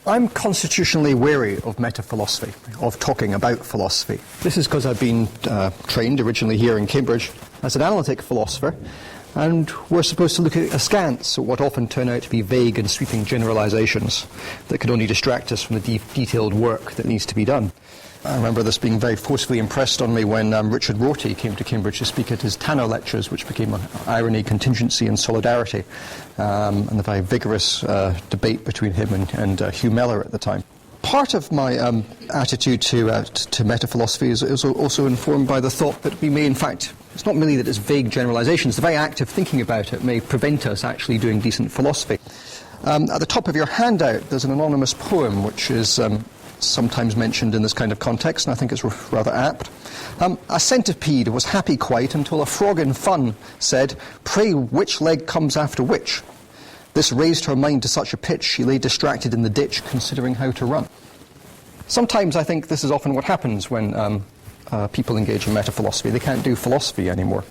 I'm constitutionally wary of metaphilosophy, of talking about philosophy. This is because I've been trained originally here in Cambridge as an analytic philosopher, and we're supposed to look at askance at what often turn out to be vague and sweeping generalizations that can only distract us from the detailed work that needs to be done. I remember this being very forcefully impressed on me when Richard Rorty came to Cambridge to speak at his Tanner lectures, which became Irony, Contingency and Solidarity, and the very vigorous debate between him and Hugh Mellor at the time. Part of my attitude to metaphilosophy is also informed by the thought that we may, in fact, it's not merely that it's vague generalizations, the very act of thinking about it may prevent us actually doing decent philosophy. At the top of your handout, there's an anonymous poem which is sometimes mentioned in this kind of context, and I think it's rather apt. A centipede was happy quite until a frog in fun said, "Pray, which leg comes after which?" This raised her mind to such a pitch she lay distracted in the ditch, considering how to run. Sometimes I think this is often what happens when people engage in metaphilosophy. They can't do philosophy anymore.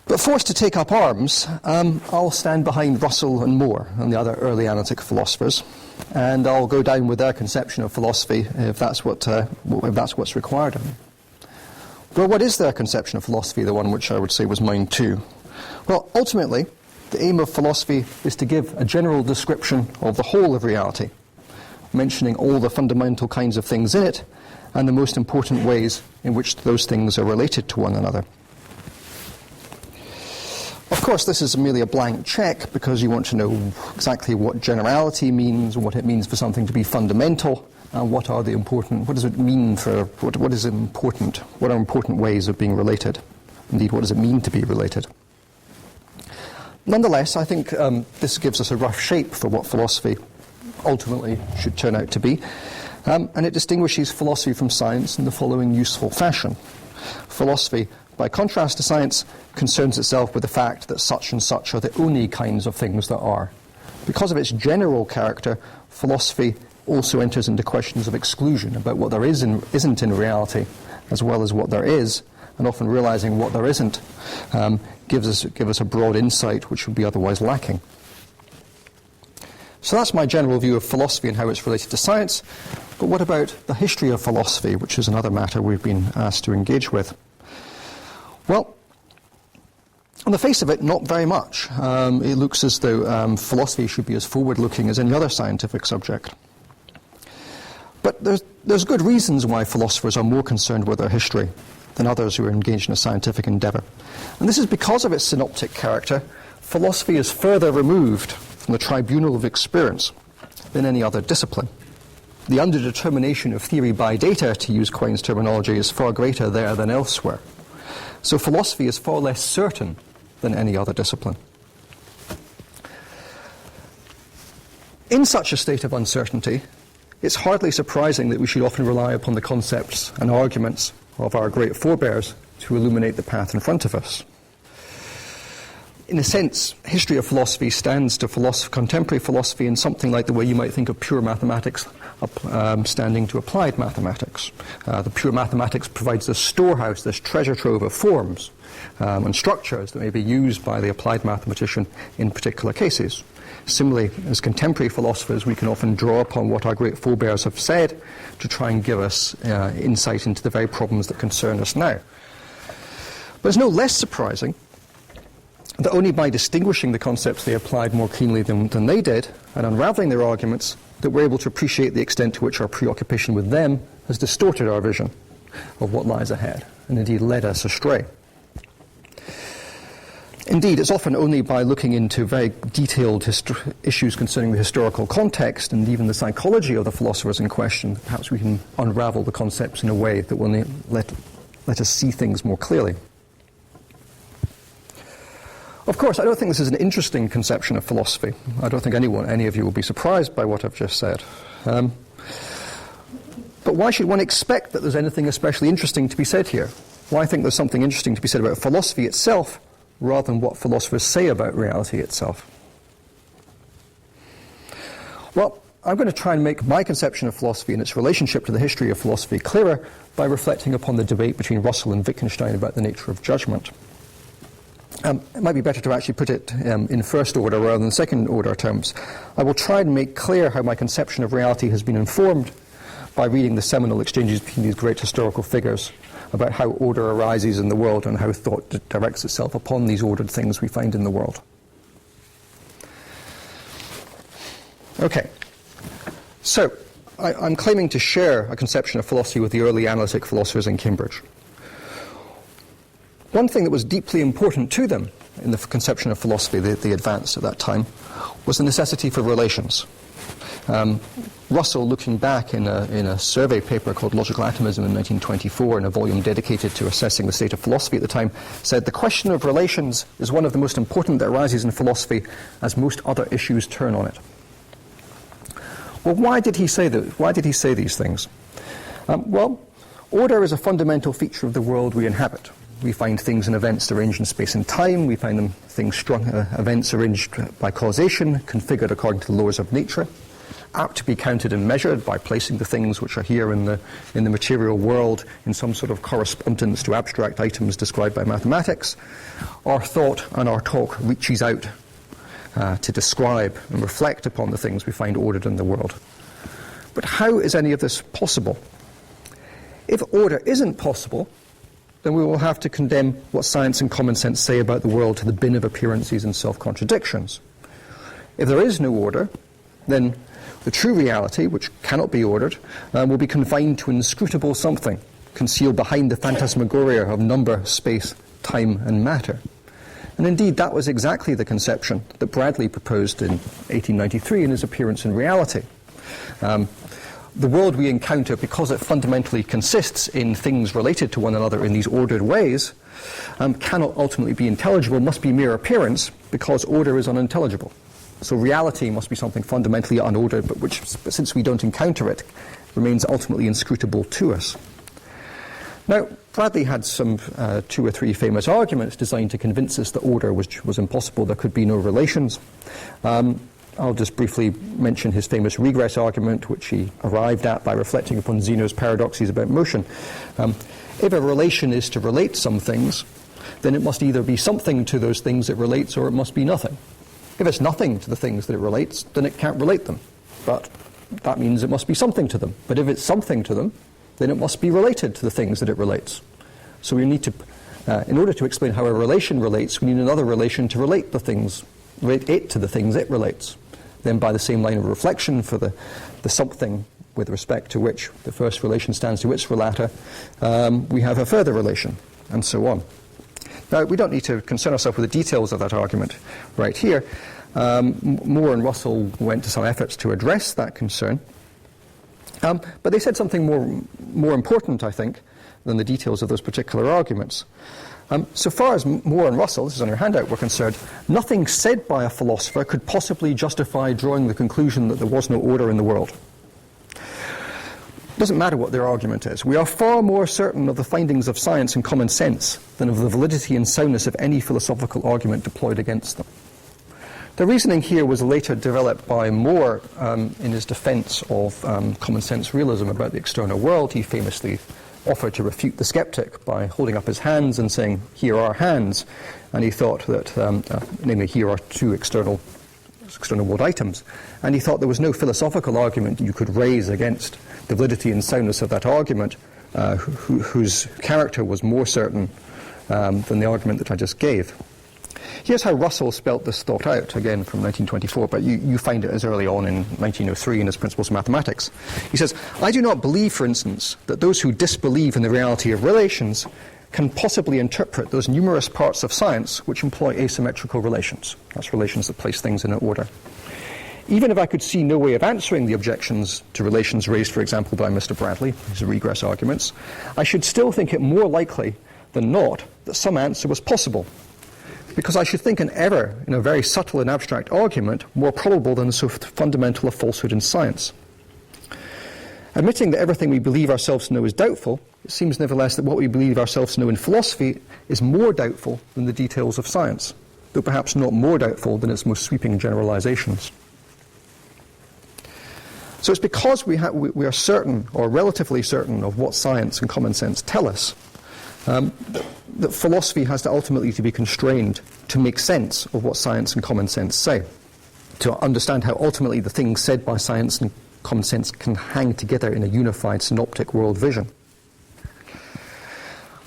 But forced to take up arms, I'll stand behind Russell and Moore and the other early analytic philosophers, and I'll go down with their conception of philosophy if that's what's required of me. Well, what is their conception of philosophy, the one which I would say was mine too? Well, ultimately, the aim of philosophy is to give a general description of the whole of reality, mentioning all the fundamental kinds of things in it and the most important ways in which those things are related to one another. Of course, this is merely a blank check because you want to know exactly what generality means, what it means for something to be fundamental, and what does it mean for, what is important, what are important ways of being related? Indeed, what does it mean to be related? Nonetheless, I think this gives us a rough shape for what philosophy ultimately should turn out to be, and it distinguishes philosophy from science in the following useful fashion. Philosophy, by contrast to science, concerns itself with the fact that such and such are the only kinds of things that are. Because of its general character, philosophy also enters into questions of exclusion about what there is and isn't in reality, as well as what there is, and often realizing what there isn't gives us a broad insight which would be otherwise lacking. So that's my general view of philosophy and how it's related to science. But what about the history of philosophy, which is another matter we've been asked to engage with? Well, on the face of it, not very much. It looks as though philosophy should be as forward-looking as any other scientific subject. But there's good reasons why philosophers are more concerned with their history than others who are engaged in a scientific endeavour. And this is because of its synoptic character. Philosophy is further removed from the tribunal of experience than any other discipline. The underdetermination of theory by data, to use Quine's terminology, is far greater there than elsewhere. So philosophy is far less certain than any other discipline. In such a state of uncertainty, it's hardly surprising that we should often rely upon the concepts and arguments of our great forebears to illuminate the path in front of us. In a sense, history of philosophy stands to contemporary philosophy in something like the way you might think of pure mathematics standing to applied mathematics. The pure mathematics provides this storehouse, this treasure trove of forms and structures that may be used by the applied mathematician in particular cases. Similarly, as contemporary philosophers, we can often draw upon what our great forebears have said to try and give us insight into the very problems that concern us now. But it's no less surprising that only by distinguishing the concepts they applied more keenly than they did, and unravelling their arguments, that we're able to appreciate the extent to which our preoccupation with them has distorted our vision of what lies ahead, and indeed led us astray. Indeed, it's often only by looking into very detailed issues concerning the historical context and even the psychology of the philosophers in question, perhaps we can unravel the concepts in a way that will let us see things more clearly. Of course, I don't think this is an interesting conception of philosophy. I don't think any of you will be surprised by what I've just said. But why should one expect that there's anything especially interesting to be said here? Why think there's something interesting to be said about philosophy itself rather than what philosophers say about reality itself? Well, I'm going to try and make my conception of philosophy and its relationship to the history of philosophy clearer by reflecting upon the debate between Russell and Wittgenstein about the nature of judgment. it might be better to actually put it in first order rather than second order terms. I will try and make clear how my conception of reality has been informed by reading the seminal exchanges between these great historical figures about how order arises in the world and how thought directs itself upon these ordered things we find in the world. Okay, so I'm claiming to share a conception of philosophy with the early analytic philosophers in Cambridge. One thing that was deeply important to them in the conception of philosophy they advanced at that time was the necessity for relations. Russell, looking back in a survey paper called Logical Atomism in 1924, in a volume dedicated to assessing the state of philosophy at the time, said the question of relations is one of the most important that arises in philosophy, as most other issues turn on it. Well, why did he say that? Why did he say these things? Well, order is a fundamental feature of the world we inhabit. We find things and events arranged in space and time. We find events arranged by causation, configured according to the laws of nature, apt to be counted and measured by placing the things which are here in the material world in some sort of correspondence to abstract items described by mathematics. Our thought and our talk reaches out to describe and reflect upon the things we find ordered in the world. But how is any of this possible? If order isn't possible, then we will have to condemn what science and common sense say about the world to the bin of appearances and self-contradictions. If there is no order, then the true reality, which cannot be ordered, will be confined to inscrutable something, concealed behind the phantasmagoria of number, space, time, and matter. And indeed, that was exactly the conception that Bradley proposed in 1893 in his appearance in Reality. The world we encounter, because it fundamentally consists in things related to one another in these ordered ways, cannot ultimately be intelligible, must be mere appearance, because order is unintelligible. So reality must be something fundamentally unordered, but since we don't encounter it, remains ultimately inscrutable to us. Now, Bradley had some 2 or 3 famous arguments designed to convince us that order was impossible, there could be no relations. I'll just briefly mention his famous regress argument, which he arrived at by reflecting upon Zeno's paradoxes about motion. If a relation is to relate some things, then it must either be something to those things it relates, or it must be nothing. If it's nothing to the things that it relates, then it can't relate them. But that means it must be something to them. But if it's something to them, then it must be related to the things that it relates. So we need to, in order to explain how a relation relates, we need another relation to relate it to the things it relates. Then by the same line of reflection for the something with respect to which the first relation stands to its relator, we have a further relation, and so on. Now, we don't need to concern ourselves with the details of that argument right here. Moore and Russell went to some efforts to address that concern. But they said something more important, I think, than the details of those particular arguments. So far as Moore and Russell, this is on your handout, were concerned, nothing said by a philosopher could possibly justify drawing the conclusion that there was no order in the world. It doesn't matter what their argument is. We are far more certain of the findings of science and common sense than of the validity and soundness of any philosophical argument deployed against them. The reasoning here was later developed by Moore in his defense of common sense realism about the external world. He famously offered to refute the skeptic by holding up his hands and saying, "Here are hands." And he thought that, namely, here are 2 external world items. And he thought there was no philosophical argument you could raise against the validity and soundness of that argument, whose character was more certain than the argument that I just gave. Here's how Russell spelt this thought out, again from 1924, but you find it as early on in 1903 in his Principles of Mathematics. He says, "I do not believe, for instance, that those who disbelieve in the reality of relations can possibly interpret those numerous parts of science which employ asymmetrical relations." That's relations that place things in an order. "Even if I could see no way of answering the objections to relations raised, for example, by Mr. Bradley, his regress arguments, I should still think it more likely than not that some answer was possible, because I should think an error in a very subtle and abstract argument more probable than so fundamental a falsehood in science. Admitting that everything we believe ourselves to know is doubtful, it seems nevertheless that what we believe ourselves to know in philosophy is more doubtful than the details of science, though perhaps not more doubtful than its most sweeping generalizations." So it's because we are certain, or relatively certain, of what science and common sense tell us, that philosophy has to ultimately to be constrained to make sense of what science and common sense say, to understand how ultimately the things said by science and common sense can hang together in a unified synoptic world vision.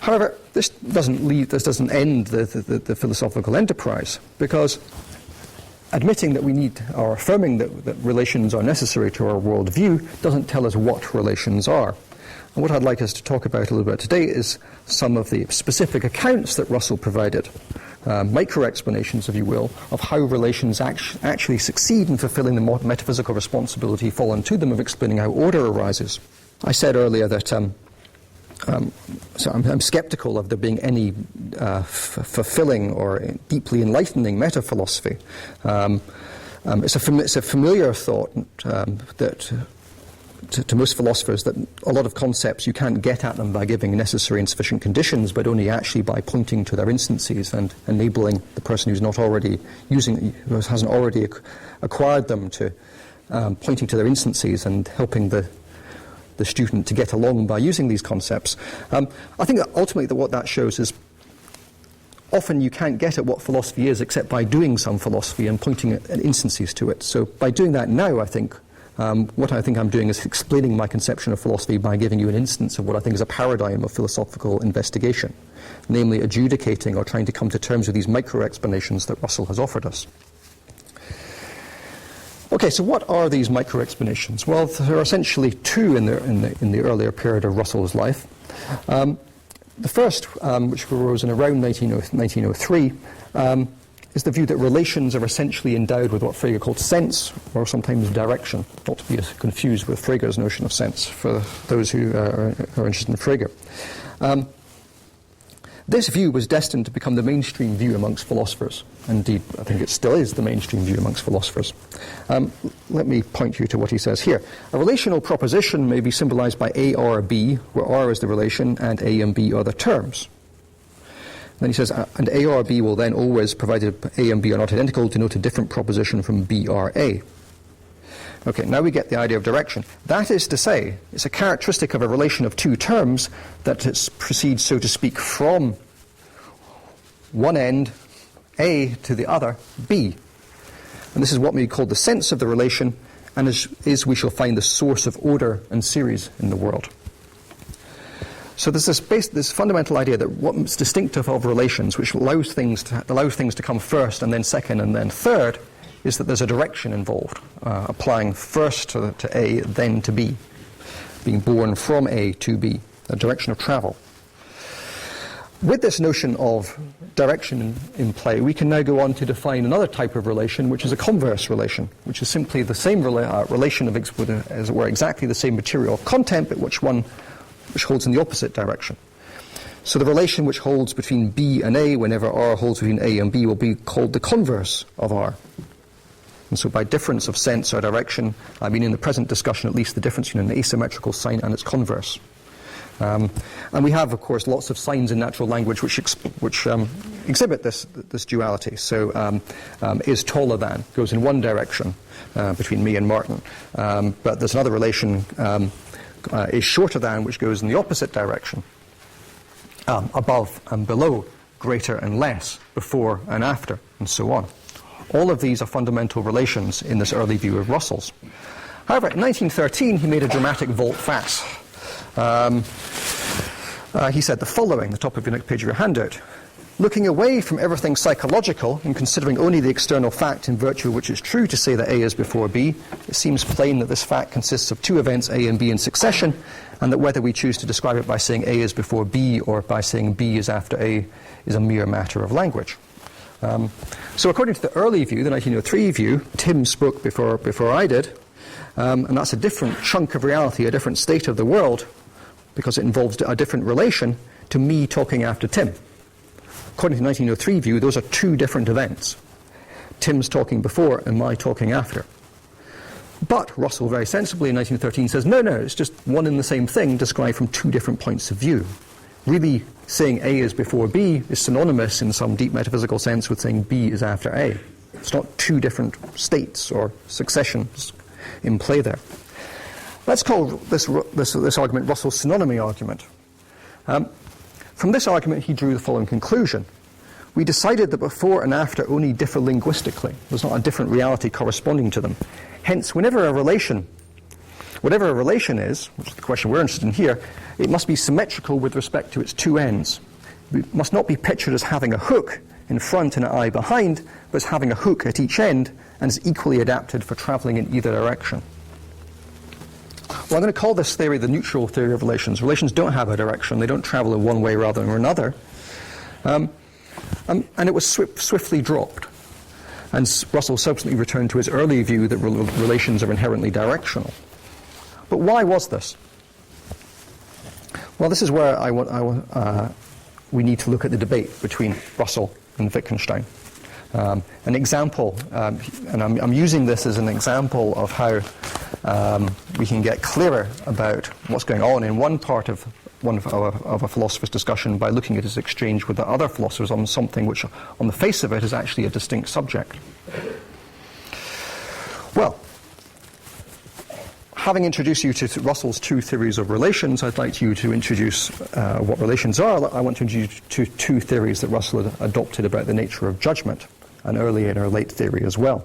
However, this doesn't end the philosophical enterprise, because admitting that we need, or affirming that relations are necessary to our worldview, doesn't tell us what relations are. And what I'd like us to talk about a little bit today is some of the specific accounts that Russell provided, micro-explanations, if you will, of how relations actually succeed in fulfilling the metaphysical responsibility fallen to them of explaining how order arises. I said earlier that so I'm skeptical of there being any fulfilling or deeply enlightening metaphilosophy. It's a familiar thought that to most philosophers, that a lot of concepts you can't get at them by giving necessary and sufficient conditions, but only actually by pointing to their instances and enabling the person who's not already who hasn't already acquired them to pointing to their instances and helping the student to get along by using these concepts. I think that ultimately what that shows is often you can't get at what philosophy is except by doing some philosophy and pointing at instances to it. So by doing that now, I think what I think I'm doing is explaining my conception of philosophy by giving you an instance of what I think is a paradigm of philosophical investigation, namely adjudicating or trying to come to terms with these micro-explanations that Russell has offered us. Okay, so what are these micro-explanations? Well, there are essentially two in the earlier period of Russell's life. The first, which arose in around 1903, is the view that relations are essentially endowed with what Frege called sense, or sometimes direction, not to be confused with Frege's notion of sense, for those who are interested in Frege. This view was destined to become the mainstream view amongst philosophers. Indeed, I think it still is the mainstream view amongst philosophers. Let me point you to what he says here. A relational proposition may be symbolized by A or B, where R is the relation and A and B are the terms. Then he says, and A or B will then always, provided A and B are not identical, denote a different proposition from B or A. Okay, now we get the idea of direction. That is to say, it's a characteristic of a relation of two terms that it proceeds, so to speak, from one end, A, to the other, B. And this is what we call the sense of the relation, and is we shall find the source of order and series in the world. So there's this fundamental idea that what's distinctive of relations, which allows things to come first and then second and then third, is that there's a direction involved, applying first to A, then to B, being born from A to B, a direction of travel. With this notion of direction in play, we can now go on to define another type of relation, which is a converse relation, which is simply the same relation of, as it were, exactly the same material content, but which holds in the opposite direction. So the relation which holds between B and A whenever R holds between A and B will be called the converse of R. And so by difference of sense or direction, I mean in the present discussion at least the difference between an asymmetrical sign and its converse. And we have, of course, lots of signs in natural language which exhibit this duality. So is taller than goes in one direction between me and Martin, but there's another relation, is shorter than, which goes in the opposite direction, above and below, greater and less, before and after, and so on. All of these are fundamental relations in this early view of Russell's. However, in 1913, he made a dramatic volte-face. He said the following, the top of the next page of your handout. Looking away from everything psychological and considering only the external fact in virtue of which it's true to say that A is before B, it seems plain that this fact consists of two events, A and B, in succession, and that whether we choose to describe it by saying A is before B or by saying B is after A is a mere matter of language. So according to the early view, the 1903 view, Tim spoke before I did, and that's a different chunk of reality, a different state of the world, because it involves a different relation to me talking after Tim. According to the 1903 view, those are two different events. Tim's talking before and my talking after. But Russell very sensibly in 1913 says, no, it's just one and the same thing described from two different points of view. Really, saying A is before B is synonymous in some deep metaphysical sense with saying B is after A. It's not two different states or successions in play there. Let's call this argument Russell's synonymy argument. From this argument, he drew the following conclusion. We decided that before and after only differ linguistically. There's not a different reality corresponding to them. Hence, whatever a relation is, which is the question we're interested in here, it must be symmetrical with respect to its two ends. It must not be pictured as having a hook in front and an eye behind, but as having a hook at each end and is equally adapted for traveling in either direction. Well, I'm going to call this theory the neutral theory of relations. Relations don't have a direction. They don't travel in one way rather than another. And it was swiftly dropped. And Russell subsequently returned to his early view that relations are inherently directional. But why was this? Well, this is where we need to look at the debate between Russell and Wittgenstein. An example, and I'm using this as an example of how we can get clearer about what's going on in one part of a philosopher's discussion by looking at his exchange with the other philosophers on something which, on the face of it, is actually a distinct subject. Well, having introduced you to Russell's two theories of relations, I'd like you to introduce what relations are. I want to introduce you to two theories that Russell had adopted about the nature of judgment, an early and a late theory as well.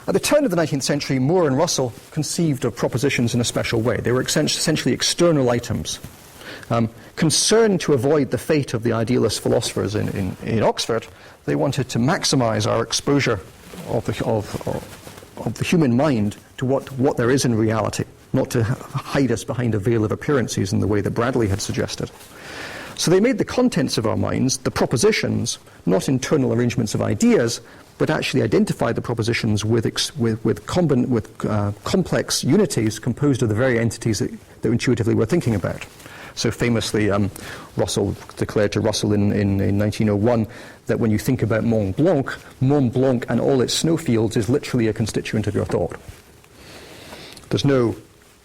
At the turn of the 19th century, Moore and Russell conceived of propositions in a special way. They were essentially external items. Concerned to avoid the fate of the idealist philosophers in Oxford, they wanted to maximize our exposure of the human mind to what there is in reality, not to hide us behind a veil of appearances in the way that Bradley had suggested. So they made the contents of our minds, the propositions, not internal arrangements of ideas, but actually identified the propositions with complex unities composed of the very entities that intuitively we're thinking about. So famously, Russell declared to Russell in 1901 that when you think about Mont Blanc and all its snowfields is literally a constituent of your thought. There's no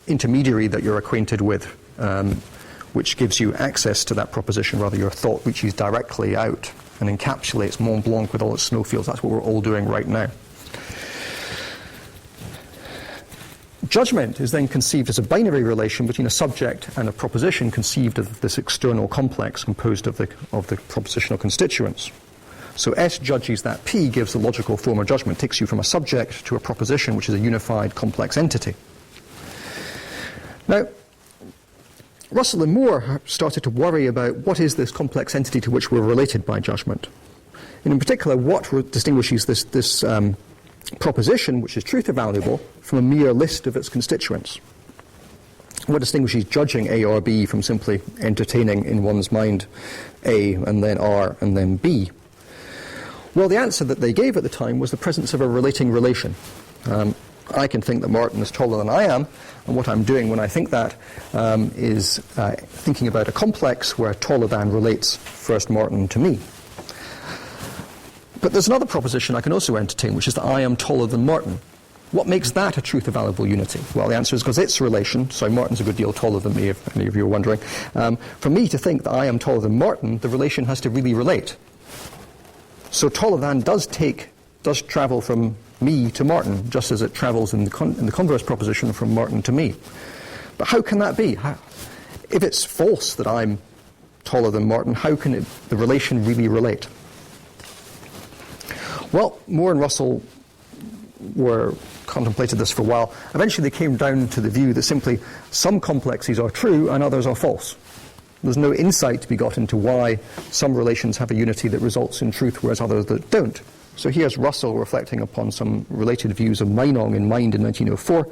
intermediary that you're acquainted with which gives you access to that proposition. Rather, your thought reaches directly out and encapsulates Mont Blanc with all its snowfields. That's what we're all doing right now. Judgment is then conceived as a binary relation between a subject and a proposition conceived of this external complex composed of the propositional constituents. So S judges that P gives the logical form of judgment, takes you from a subject to a proposition which is a unified complex entity. Now, Russell and Moore started to worry about what is this complex entity to which we're related by judgment. And in particular, what distinguishes this proposition, which is truth or valuable, from a mere list of its constituents. What distinguishes judging A or B from simply entertaining in one's mind A and then R and then B? Well, the answer that they gave at the time was the presence of a relating relation. I can think that Martin is taller than I am, and what I'm doing when I think that is thinking about a complex where taller than relates first Martin to me. But there's another proposition I can also entertain, which is that I am taller than Martin. What makes that a truth or valuable unity? Well, the answer is because it's a relation. So Martin's a good deal taller than me, if any of you are wondering. For me to think that I am taller than Martin, the relation has to really relate. So taller than does travel from me to Martin, just as it travels in the converse proposition from Martin to me. But how can that be? If it's false that I'm taller than Martin, how can the relation really Well, Moore and Russell contemplated this for a while. Eventually they came down to the view that simply some complexes are true and others are false. There's no insight to be got into why some relations have a unity that results in truth, whereas others that don't. So here's Russell reflecting upon some related views of Meinong in Mind in 1904.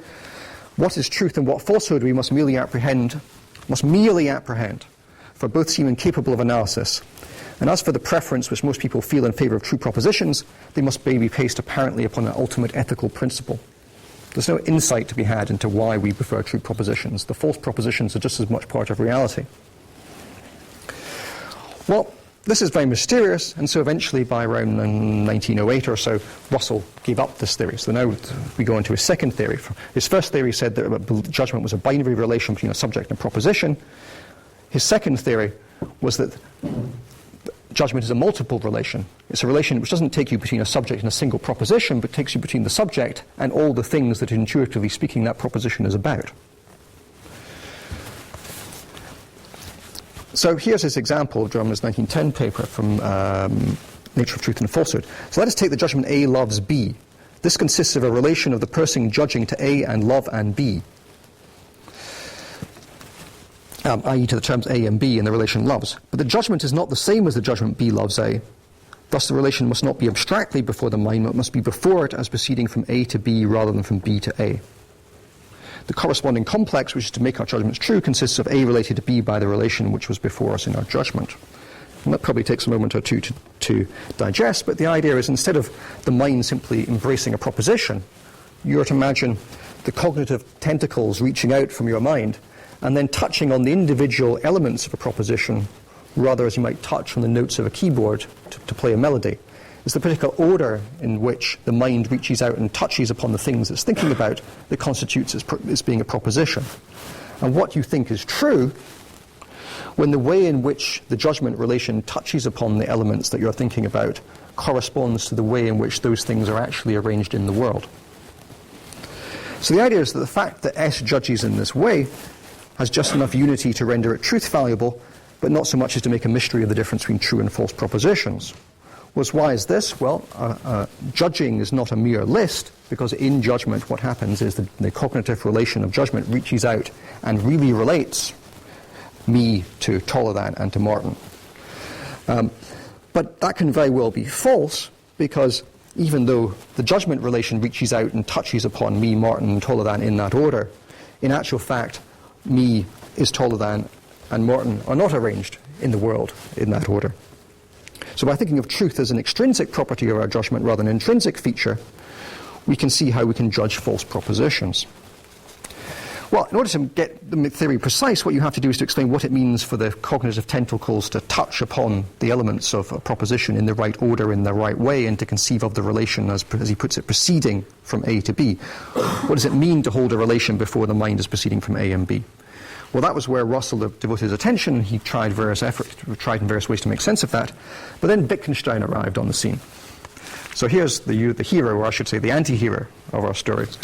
What is truth and what falsehood we must merely apprehend, for both seem incapable of analysis. And as for the preference which most people feel in favour of true propositions, they must be based apparently upon an ultimate ethical principle. There's no insight to be had into why we prefer true propositions. The false propositions are just as much part of reality. Well, this is very mysterious, and so eventually by around 1908 or so, Russell gave up this theory. So now we go into his second theory. His first theory said that judgment was a binary relation between a subject and a proposition. His second theory was that judgment is a multiple relation. It's a relation which doesn't take you between a subject and a single proposition, but takes you between the subject and all the things that, intuitively speaking, that proposition is about. So here's his example of Drummond's 1910 paper from Nature of Truth and Falsehood. So let us take the judgment A loves B. This consists of a relation of the person judging to A and love and B, i.e. to the terms A and B in the relation loves. But the judgment is not the same as the judgment B loves A. Thus the relation must not be abstractly before the mind, but must be before it as proceeding from A to B rather than from B to A. The corresponding complex, which is to make our judgments true, consists of A related to B by the relation which was before us in our judgment. And that probably takes a moment or two to digest, but the idea is instead of the mind simply embracing a proposition, you're to imagine the cognitive tentacles reaching out from your mind and then touching on the individual elements of a proposition, rather as you might touch on the notes of a keyboard to play a melody. It's the particular order in which the mind reaches out and touches upon the things it's thinking about that constitutes its being a proposition. And what you think is true, when the way in which the judgment relation touches upon the elements that you're thinking about corresponds to the way in which those things are actually arranged in the world. So the idea is that the fact that S judges in this way has just enough unity to render it truth valuable, but not so much as to make a mystery of the difference between true and false propositions. Well, why is this? Well, judging is not a mere list, because in judgment what happens is the cognitive relation of judgment reaches out and really relates me to taller than and to Martin. But that can very well be false, because even though the judgment relation reaches out and touches upon me, Martin, and taller than in that order, in actual fact, me is taller than and Martin are not arranged in the world in that order. So by thinking of truth as an extrinsic property of our judgment rather than an intrinsic feature, we can see how we can judge false propositions. Well, in order to get the theory precise, what you have to do is to explain what it means for the cognitive tentacles to touch upon the elements of a proposition in the right order, in the right way, and to conceive of the relation, as he puts it, proceeding from A to B. What does it mean to hold a relation before the mind is proceeding from A and B? Well, that was where Russell devoted his attention. He tried in various ways to make sense of that. But then Wittgenstein arrived on the scene. So here's the hero, or I should say the anti-hero of our stories.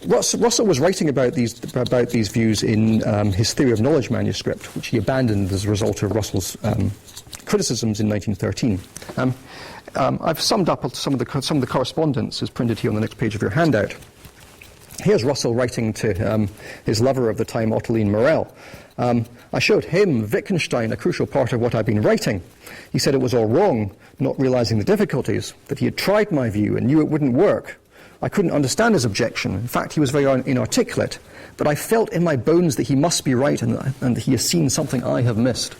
Russell was writing about these views in his Theory of Knowledge manuscript, which he abandoned as a result of Russell's criticisms in 1913. I've summed up some of the correspondence as printed here on the next page of your handout. Here's Russell writing to his lover of the time, Ottoline Morel. I showed him, Wittgenstein, a crucial part of what I'd been writing. He said it was all wrong, not realizing the difficulties, that he had tried my view and knew it wouldn't work. I couldn't understand his objection. In fact, he was very inarticulate, but I felt in my bones that he must be right and that he has seen something I have missed.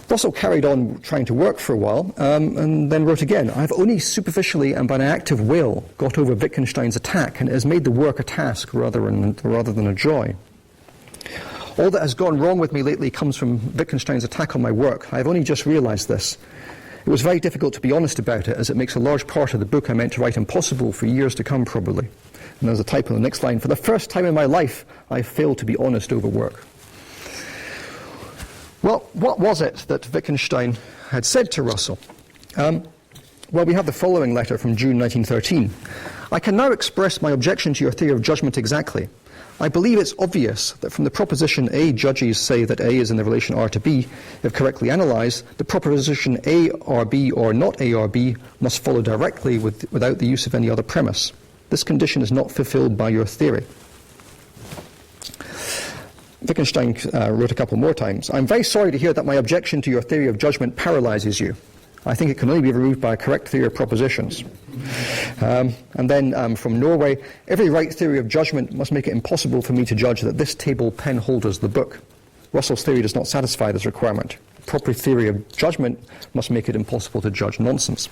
Russell carried on trying to work for a while, and then wrote again, I've only superficially and by an active will got over Wittgenstein's attack, and it has made the work a task rather than a joy. All that has gone wrong with me lately comes from Wittgenstein's attack on my work. I have only just realized this. It was very difficult to be honest about it, as it makes a large part of the book I meant to write impossible for years to come, probably. And there's a typo in the next line. For the first time in my life, I failed to be honest over work. Well, what was it that Wittgenstein had said to Russell? Well, we have the following letter from June 1913. I can now express my objection to your theory of judgment exactly. I believe it's obvious that from the proposition A judges say that A is in the relation R to B, if correctly analysed, the proposition A or B or not A or B must follow directly without the use of any other premise. This condition is not fulfilled by your theory. Wittgenstein wrote a couple more times, I'm very sorry to hear that my objection to your theory of judgment paralyses you. I think it can only be removed by a correct theory of propositions. And then from Norway, every right theory of judgment must make it impossible for me to judge that this table pen holders the book. Russell's theory does not satisfy this requirement. Proper theory of judgment must make it impossible to judge nonsense.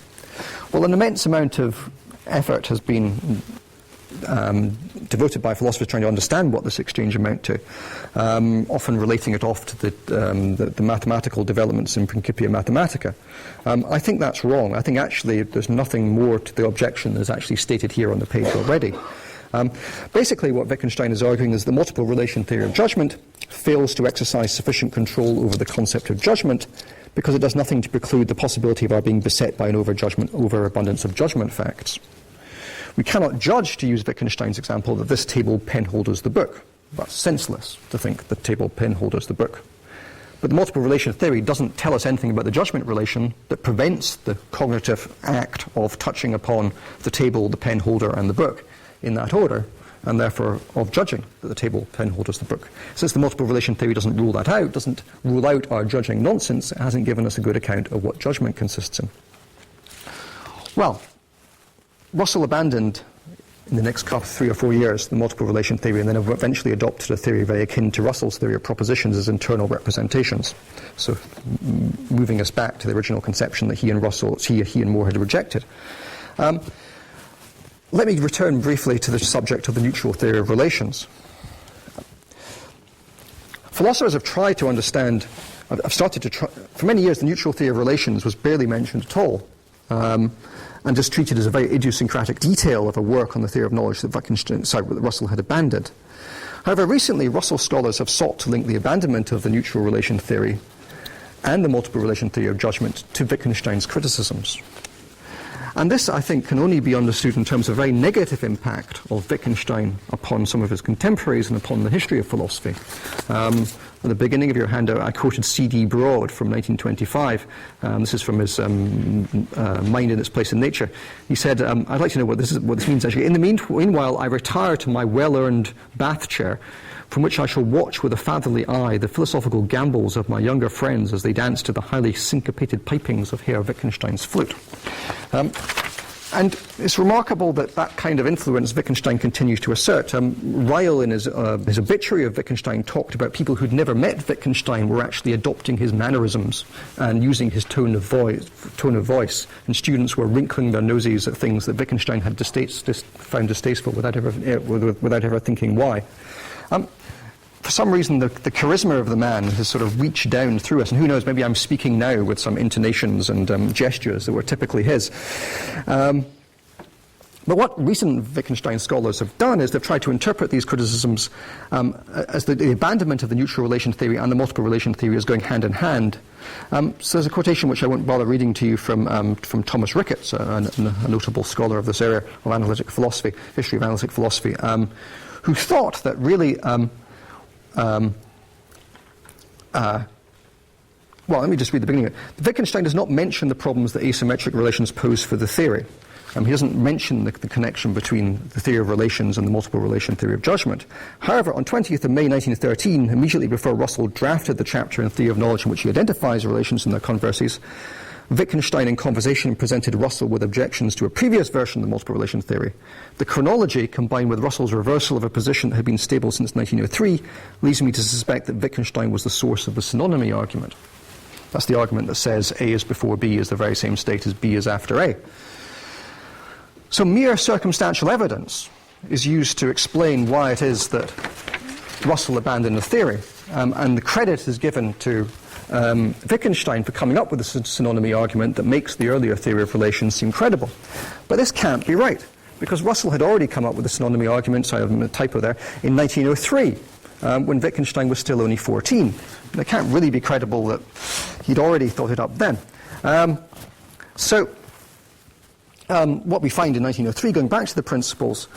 Well, an immense amount of effort has been devoted by philosophers trying to understand what this exchange amount to, often relating it off to the mathematical developments in Principia Mathematica. I think that's wrong. I think actually there's nothing more to the objection that's actually stated here on the page already. Basically what Wittgenstein is arguing is the multiple relation theory of judgment fails to exercise sufficient control over the concept of judgment because it does nothing to preclude the possibility of our being beset by an overabundance of judgment facts. We cannot judge, to use Wittgenstein's example, that this table pen holders the book. That's senseless to think the table pen holders the book. But the multiple relation theory doesn't tell us anything about the judgment relation that prevents the cognitive act of touching upon the table, the pen holder, and the book in that order, and therefore of judging that the table, pen holders the book. Since the multiple relation theory doesn't rule that out, doesn't rule out our judging nonsense, it hasn't given us a good account of what judgment consists in. Well, Russell abandoned in the next 3 or 4 years the multiple relation theory, and then eventually adopted a theory very akin to Russell's theory of propositions as internal representations. So moving us back to the original conception that he and Moore had rejected. Let me return briefly to the subject of the neutral theory of relations. Philosophers have tried to understand, for many years the neutral theory of relations was barely mentioned at all, and just treated as a very idiosyncratic detail of a work on the theory of knowledge that Russell had abandoned. However, recently Russell scholars have sought to link the abandonment of the neutral relation theory and the multiple relation theory of judgment to Wittgenstein's criticisms. And this, I think, can only be understood in terms of a very negative impact of Wittgenstein upon some of his contemporaries and upon the history of philosophy. At the beginning of your handout, I quoted C.D. Broad from 1925. This is from his Mind in Its Place in Nature. He said, I'd like to know what this means actually. In the meanwhile, I retire to my well-earned bath chair, from which I shall watch with a fatherly eye the philosophical gambols of my younger friends as they dance to the highly syncopated pipings of Herr Wittgenstein's flute. And it's remarkable that that kind of influence Wittgenstein continues to assert. Ryle, in his obituary of Wittgenstein, talked about people who'd never met Wittgenstein were actually adopting his mannerisms and using his tone of voice, and students were wrinkling their noses at things that Wittgenstein had found distasteful without ever thinking why. For some reason, the charisma of the man has sort of reached down through us, and who knows, maybe I'm speaking now with some intonations and gestures that were typically his. But what recent Wittgenstein scholars have done is they've tried to interpret these criticisms as the abandonment of the neutral relation theory and the multiple relation theory as going hand in hand. So there's a quotation which I won't bother reading to you from Thomas Ricketts, a notable scholar of this area of analytic philosophy, history of analytic philosophy, who thought that really well, let me just read the beginning of it. Wittgenstein does not mention the problems that asymmetric relations pose for the theory. He doesn't mention the connection between the theory of relations and the multiple relation theory of judgment. However, on 20th of May 1913, immediately before Russell drafted the chapter in Theory of Knowledge in which he identifies relations and their converses, Wittgenstein in conversation presented Russell with objections to a previous version of the multiple relation theory. The chronology, combined with Russell's reversal of a position that had been stable since 1903, leads me to suspect that Wittgenstein was the source of the synonymy argument. That's the argument that says A is before B is the very same state as B is after A. So mere circumstantial evidence is used to explain why it is that Russell abandoned the theory, and the credit is given to Wittgenstein for coming up with a synonymy argument that makes the earlier theory of relations seem credible. But this can't be right, because Russell had already come up with a synonymy argument, sorry, I have a typo there, in 1903, when Wittgenstein was still only 14. And it can't really be credible that he'd already thought it up then. What we find in 1903, going back to the principles,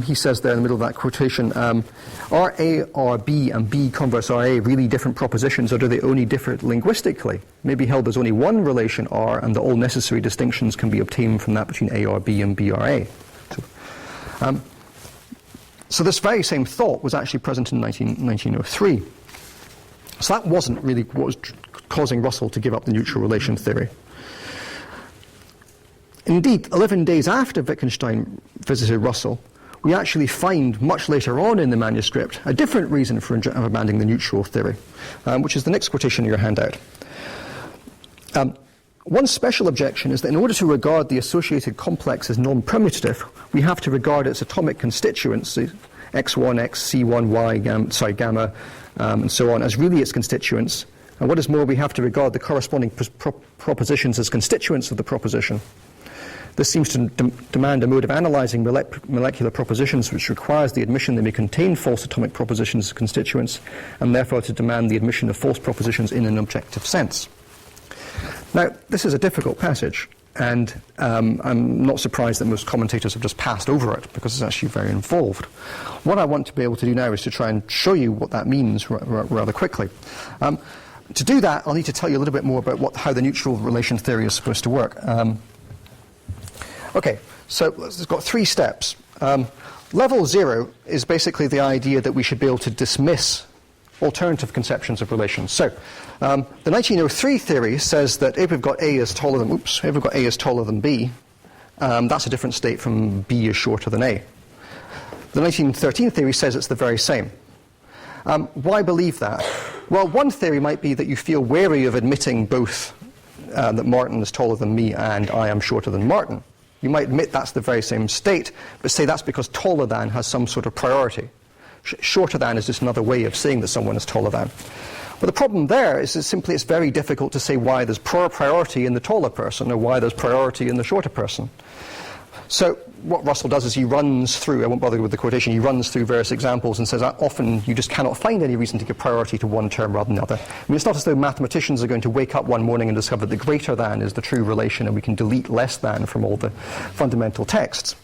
he says there in the middle of that quotation, are A or B and B converse are A really different propositions, or do they only differ linguistically? Maybe held there's only one relation R, and that all necessary distinctions can be obtained from that between A or B and B or A. So this very same thought was actually present in 1903. So that wasn't really what was causing Russell to give up the neutral relation theory. Indeed, 11 days after Wittgenstein visited Russell, we actually find much later on in the manuscript a different reason for abandoning the neutral theory, which is the next quotation in your handout. One special objection is that in order to regard the associated complex as non-permutative, we have to regard its atomic constituents, x1, x, c1, y, gamma, and so on, as really its constituents. And what is more, we have to regard the corresponding propositions as constituents of the proposition. This seems to demand a mode of analyzing molecular propositions which requires the admission they may contain false atomic propositions as constituents, and therefore to demand the admission of false propositions in an objective sense. Now, this is a difficult passage, And I'm not surprised that most commentators have just passed over it, because it's actually very involved. What I want to be able to do now is to try and show you what that means rather quickly. To do that, I'll need to tell you a little bit more about how the neutral relation theory is supposed to work. Okay, so it's got 3 steps. Level 0 is basically the idea that we should be able to dismiss alternative conceptions of relations. So, the 1903 theory says that if we've got A is taller than, if we've got A is taller than B, that's a different state from B is shorter than A. The 1913 theory says it's the very same. Why believe that? Well, one theory might be that you feel wary of admitting both that Martin is taller than me and I am shorter than Martin. You might admit that's the very same state, but say that's because taller than has some sort of priority. Shorter than is just another way of saying that someone is taller than. But the problem there is simply it's very difficult to say why there's priority in the taller person or why there's priority in the shorter person. So what Russell does is he runs through, I won't bother with the quotation, he runs through various examples and says that often you just cannot find any reason to give priority to one term rather than another. I mean, it's not as though mathematicians are going to wake up one morning and discover that the greater than is the true relation and we can delete less than from all the fundamental texts.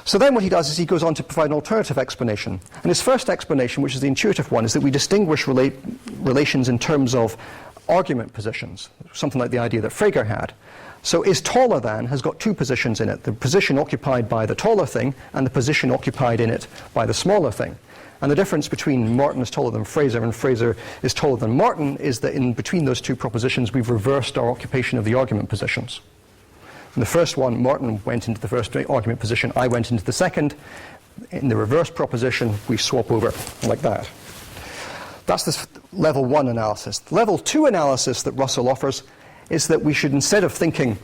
So then what he does is he goes on to provide an alternative explanation. And his first explanation, which is the intuitive one, is that we distinguish relations in terms of argument positions, something like the idea that Frege had. So is taller than has got 2 positions in it, the position occupied by the taller thing and the position occupied in it by the smaller thing. And the difference between Martin is taller than Fraser and Fraser is taller than Martin is that in between those 2 propositions we've reversed our occupation of the argument positions. In the first one, Martin went into the first argument position, I went into the second. In the reverse proposition, we swap over like that. That's this level 1 analysis. The level 2 analysis that Russell offers is that we should, instead of thinking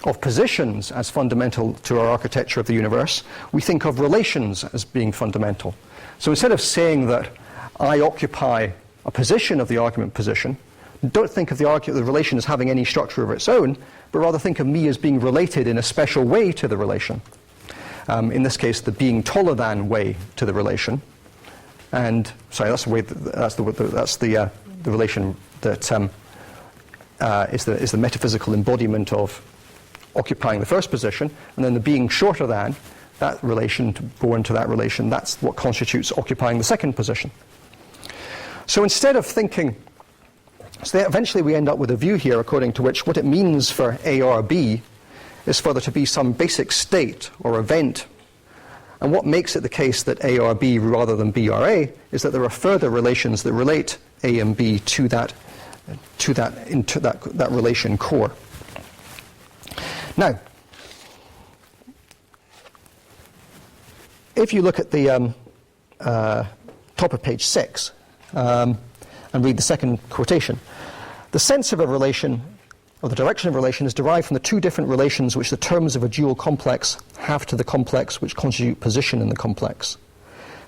of positions as fundamental to our architecture of the universe, we think of relations as being fundamental. So instead of saying that I occupy a position of the argument position, don't think of the relation as having any structure of its own, but rather think of me as being related in a special way to the relation. In this case, the being taller than way to the relation. And sorry, that's the relation that is the metaphysical embodiment of occupying the first position, and then the being shorter than, that relation born to that relation, that's what constitutes occupying the second position. So instead of thinking, so eventually we end up with a view here according to which what it means for ARB is for there to be some basic state or event. And what makes it the case that ARB rather than BRA is that there are further relations that relate A and B to that relation core. Now, if you look at the top of page 6 and read the second quotation, the sense of a relation, or the direction of a relation, is derived from the 2 different relations which the terms of a dual complex have to the complex which constitute position in the complex.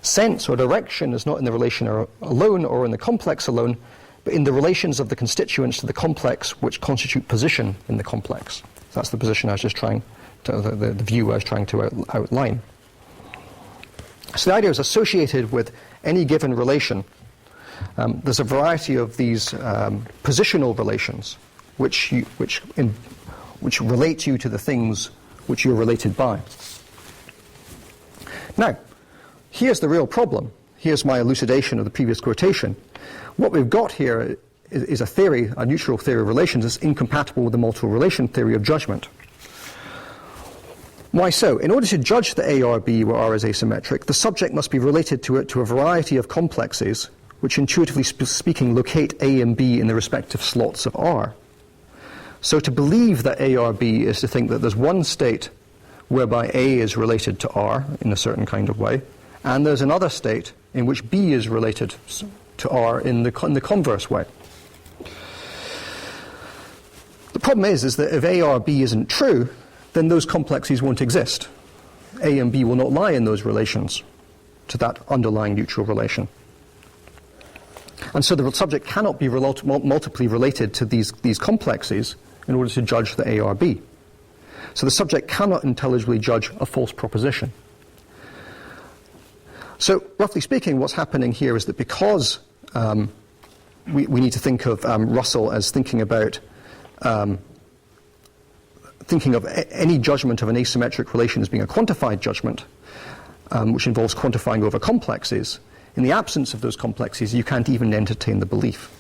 Sense or direction is not in the relation alone or in the complex alone, but in the relations of the constituents to the complex which constitute position in the complex. So that's the position I was just trying to, the view I was trying to outline. So the idea is associated with any given relation. There's a variety of these positional relations which relate you to the things which you're related by. Now, here's the real problem. Here's my elucidation of the previous quotation. What we've got here is a theory, a neutral theory of relations, that's incompatible with the multiple relation theory of judgment. Why so? In order to judge the ARB where R is asymmetric, the subject must be related to it to a variety of complexes which intuitively speaking locate A and B in the respective slots of R. So to believe that ARB is to think that there's one state whereby A is related to R in a certain kind of way, and there's another state in which B is related to R in the converse way. The problem is that if ARB isn't true, then those complexes won't exist. A and B will not lie in those relations to that underlying neutral relation. And so the subject cannot be multiply related to these complexes in order to judge the ARB. So the subject cannot intelligibly judge a false proposition. So roughly speaking, what's happening here is that because we need to think of Russell as thinking about thinking of any judgment of an asymmetric relation as being a quantified judgment, which involves quantifying over complexes, in the absence of those complexes, you can't even entertain the belief.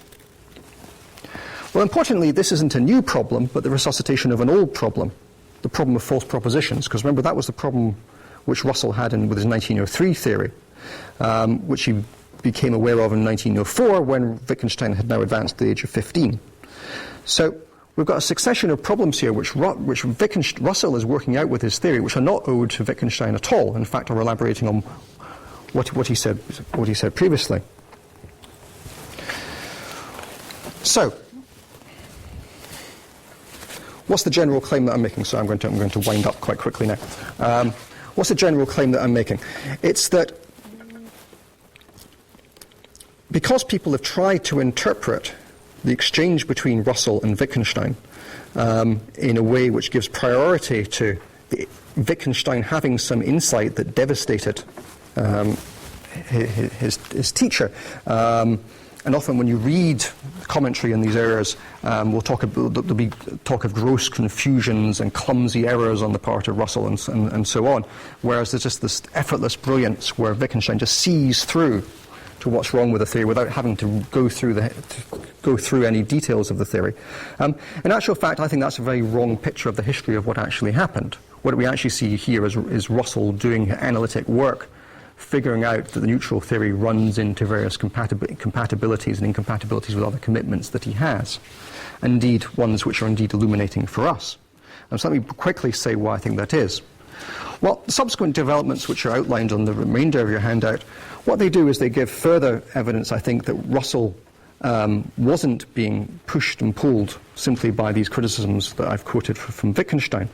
Well, importantly, this isn't a new problem, but the resuscitation of an old problem, the problem of false propositions, because remember, that was the problem which Russell had with his 1903 theory, which he became aware of in 1904 when Wittgenstein had now advanced to the age of 15. So we've got a succession of problems here which Russell is working out with his theory, which are not owed to Wittgenstein at all. In fact, are elaborating on what he said previously. So, what's the general claim that I'm making? So I'm going to wind up quite quickly now. What's the general claim that I'm making? It's that because people have tried to interpret the exchange between Russell and Wittgenstein in a way which gives priority to Wittgenstein having some insight that devastated his teacher. And often when you read commentary on these errors, there'll be talk of gross confusions and clumsy errors on the part of Russell and so on, whereas there's just this effortless brilliance where Wittgenstein just sees through to what's wrong with the theory without having to go through any details of the theory. In actual fact, I think that's a very wrong picture of the history of what actually happened. What we actually see here is Russell doing analytic work, figuring out that the neutral theory runs into various compatibilities and incompatibilities with other commitments that he has, indeed ones which are indeed illuminating for us. And so let me quickly say why I think that is. Well, the subsequent developments which are outlined on the remainder of your handout, what they do is they give further evidence, I think, that Russell wasn't being pushed and pulled simply by these criticisms that I've quoted from Wittgenstein.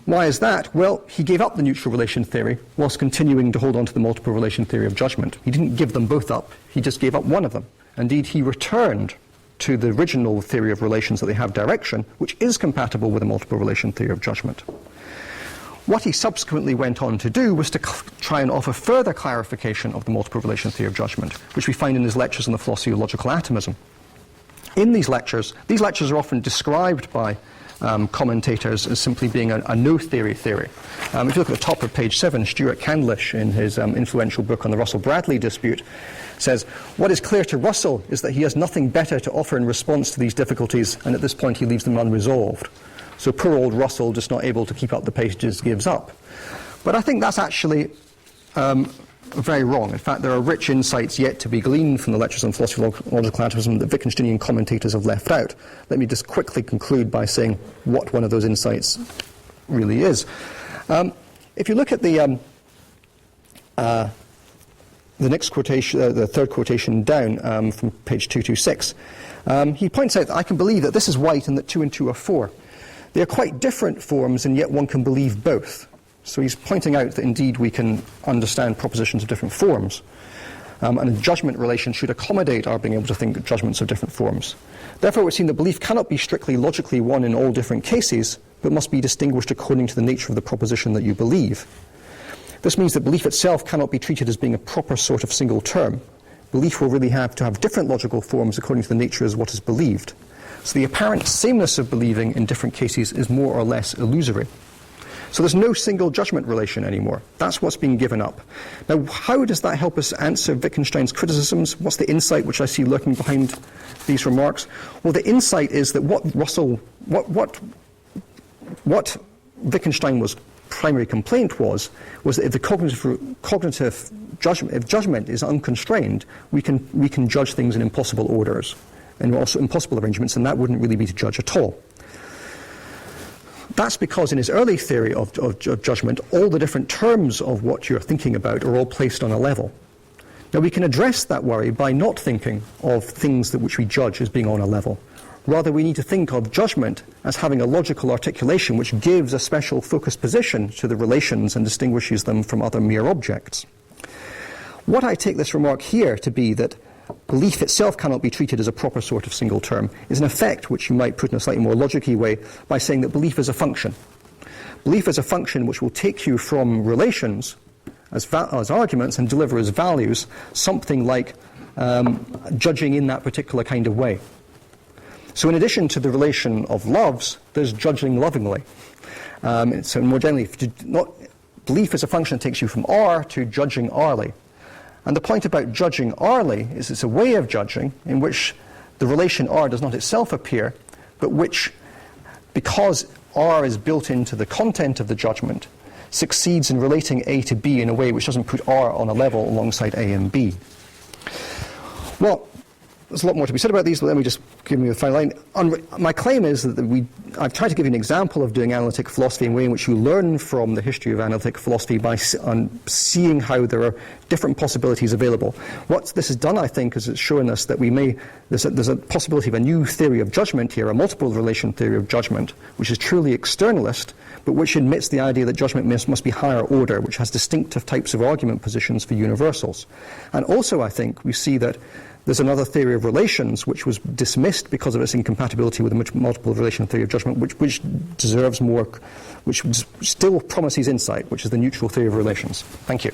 Why is that? Well, he gave up the neutral relation theory whilst continuing to hold on to the multiple relation theory of judgment. He didn't give them both up, he just gave up one of them. Indeed, he returned to the original theory of relations that they have direction, which is compatible with the multiple relation theory of judgment. What he subsequently went on to do was to try and offer further clarification of the multiple relation theory of judgment, which we find in his lectures on the philosophy of logical atomism. In these lectures are often described by commentators as simply being a no-theory theory. If you look at the top of page 7, Stuart Candlish, in his influential book on the Russell-Bradley dispute, says, "What is clear to Russell is that he has nothing better to offer in response to these difficulties, and at this point he leaves them unresolved." So poor old Russell, just not able to keep up the pace, just gives up. But I think that's actually very wrong. In fact, there are rich insights yet to be gleaned from the lectures on philosophy of logical atomism that Wittgensteinian commentators have left out. Let me just quickly conclude by saying what one of those insights really is. If you look at the next quotation, the third quotation down from page 226, he points out that I can believe that this is white and that 2 and 2 are 4. They are quite different forms, and yet one can believe both. So he's pointing out that indeed we can understand propositions of different forms. And a judgment relation should accommodate our being able to think judgments of different forms. Therefore, it would seem that belief cannot be strictly logically one in all different cases, but must be distinguished according to the nature of the proposition that you believe. This means that belief itself cannot be treated as being a proper sort of single term. Belief will really have to have different logical forms according to the nature of what is believed. So the apparent sameness of believing in different cases is more or less illusory. So there's no single judgment relation anymore. That's what's being given up. Now, how does that help us answer Wittgenstein's criticisms? What's the insight which I see lurking behind these remarks? Well, the insight is that what Wittgenstein's primary complaint was that if the cognitive judgment, if judgment is unconstrained, we can judge things in impossible orders and also impossible arrangements, and that wouldn't really be to judge at all. That's because in his early theory of judgment, all the different terms of what you're thinking about are all placed on a level. Now, we can address that worry by not thinking of things that which we judge as being on a level. Rather, we need to think of judgment as having a logical articulation which gives a special focused position to the relations and distinguishes them from other mere objects. What I take this remark here to be that belief itself cannot be treated as a proper sort of single term is an effect which you might put in a slightly more logical way by saying that belief is a function. Belief is a function which will take you from relations as arguments and deliver as values something like judging in that particular kind of way. So in addition to the relation of loves, there's judging lovingly. So more generally, belief is a function that takes you from R to judging Rly. And the point about judging Rly is it's a way of judging in which the relation R does not itself appear, but which, because R is built into the content of the judgment, succeeds in relating A to B in a way which doesn't put R on a level alongside A and B. Well, there's a lot more to be said about these, but let me just give you a final line. My claim is that I've tried to give you an example of doing analytic philosophy in a way in which you learn from the history of analytic philosophy by seeing how there are different possibilities available. What this has done, I think, is it's shown us that there's a possibility of a new theory of judgment here, a multiple relation theory of judgment, which is truly externalist, but which admits the idea that judgment must be higher order, which has distinctive types of argument positions for universals. And also, I think, we see that there's another theory of relations which was dismissed because of its incompatibility with the multiple relation theory of judgment, which deserves more, which still promises insight, which is the neutral theory of relations. Thank you.